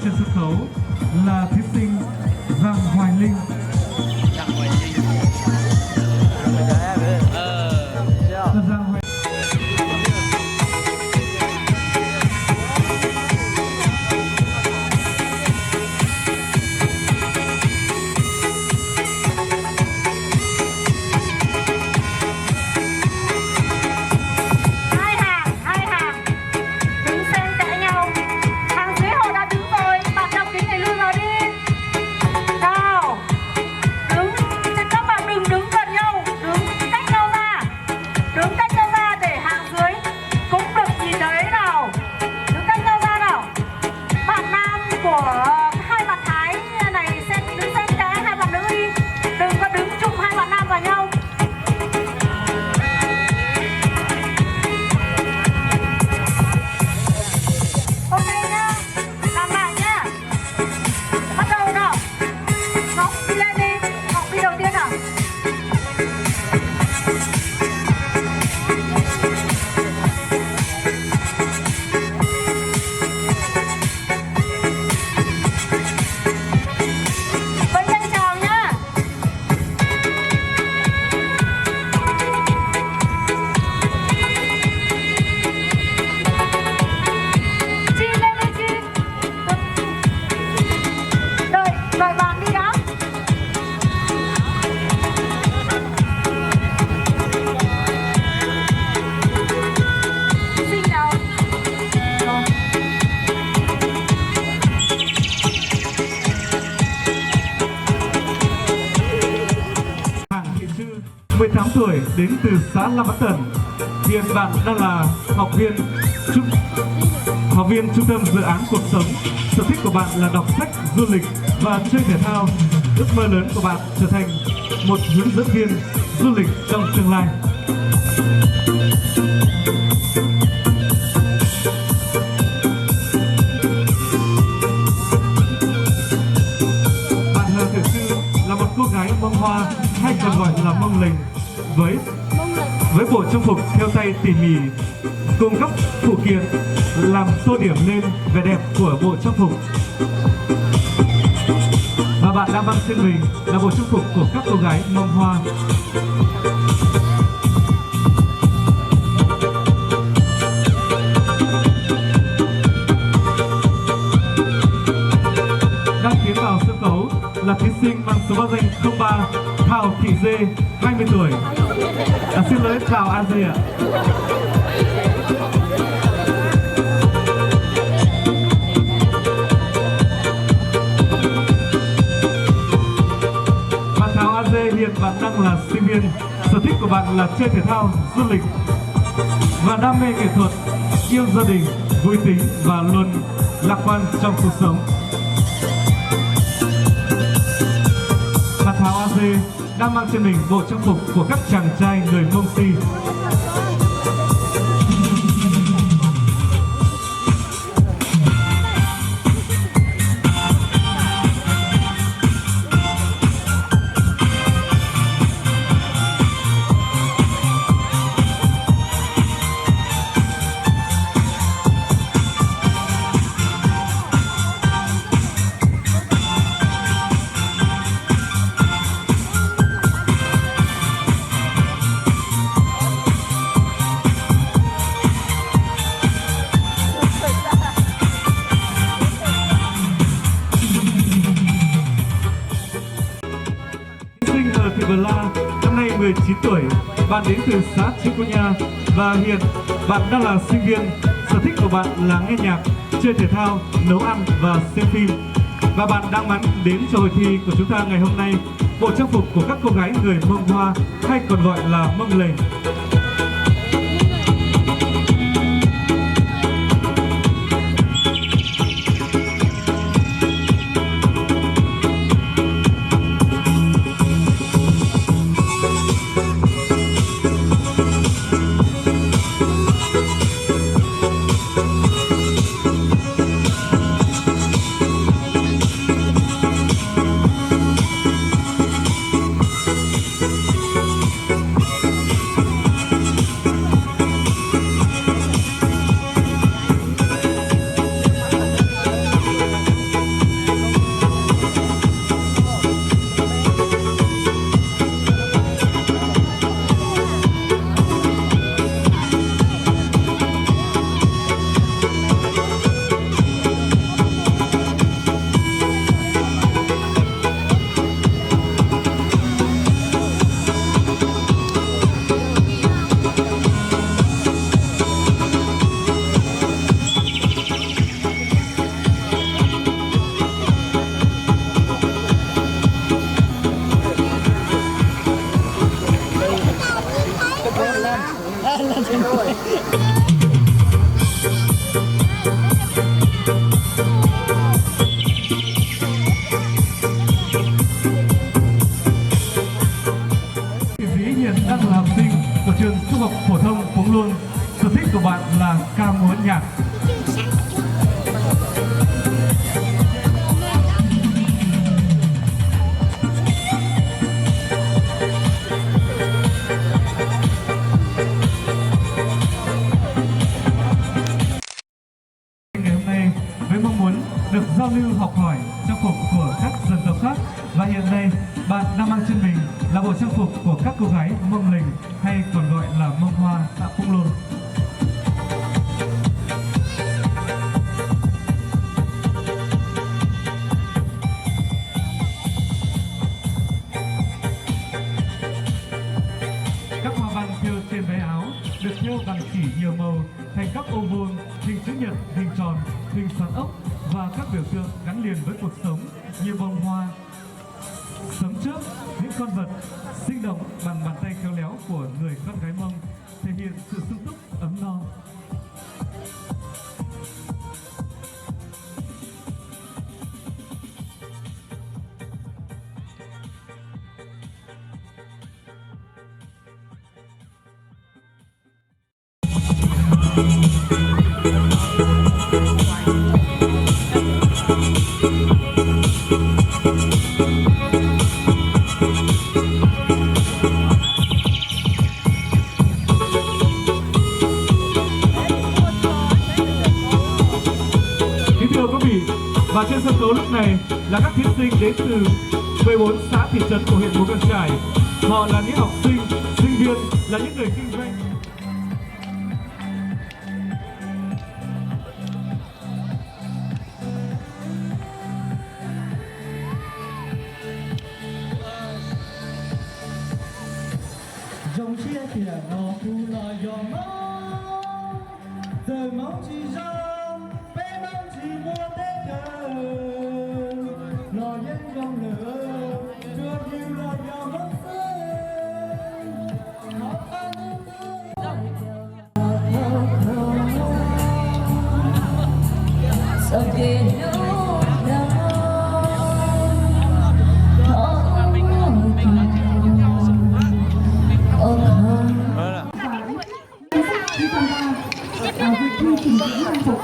trên sân khấu là thí sinh Giang Hoài Linh. Giang Hoài Linh. Trư, 18 tuổi, đến từ xã Lam Bắc Tần. Hiện bạn đang là học viên trung tâm dự án cuộc sống. Sở thích của bạn là đọc sách, du lịch và chơi thể thao. Ước mơ lớn của bạn trở thành một hướng dẫn viên du lịch trong tương lai. Bạn Hờ Tiểu Trư là một cô gái Mông Hoa hay còn gọi là Mông Lình, với bộ trang phục thêu tay tỉ mỉ cùng các phụ kiện làm tô điểm lên vẻ đẹp của bộ trang phục. Và bạn đang mang trên mình là bộ trang phục của các cô gái Mông Hoa. Đang tiến vào sân khấu là thí sinh mang số báo danh 03 Thảo Thị Dê, 20 tuổi. Xin lỗi, chào An Dê ạ. Bạn Thảo An Dê, hiện bạn đang là sinh viên. Sở thích của bạn là chơi thể thao, du lịch và đam mê nghệ thuật, yêu gia đình, vui tính và luôn lạc quan trong cuộc sống. Bạn Thảo An Dê đang mang trên mình bộ trang phục của các chàng trai người Mông Si. Năm nay 19 tuổi, bạn đến từ xã Chư Cô Nha và hiện bạn đang là sinh viên. Sở thích của bạn là nghe nhạc, chơi thể thao, nấu ăn và xem phim. Và bạn đang mang đến cho hội thi của chúng ta ngày hôm nay bộ trang phục của các cô gái người Mông Hoa hay còn gọi là Mông Lềnh. mang trên mình là bộ trang phục của các cô gái Mông Lình hay còn gọi là Mông Hoa xã Phúc Lôn. Các hoa văn thêu trên váy áo được thêu bằng chỉ nhiều màu thành các ô vuông, hình chữ nhật, hình tròn, hình xoắn ốc và các biểu tượng gắn liền với cuộc sống như bông hoa, sấm chớp, những con vật sinh động bằng bàn tay khéo léo của người con gái Mông, thể hiện sự sung túc ấm no. Và trên sân khấu lúc này là các thí sinh đến từ 14 xã thị trấn của huyện Mù Căng Chải. Họ là những học sinh, sinh viên, là những người kinh doanh. Dòng chia tiền nó thu là dòng máu, giờ máu chỉ rong, bé máu chỉ mua tết cờ, lò nhân dòng lửa, chưa nhiều là dòng máu xanh, họ ta nước sao kia lúc nào thi trình diễn trang phục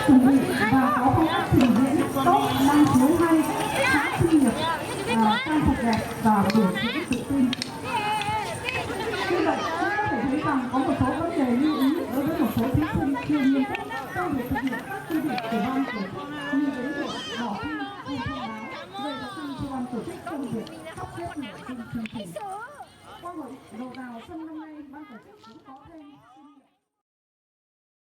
chuẩn bị và có phong cách trình diễn tốt, năng khiếu hay, khá chuyên nghiệp, trang phục đẹp và biểu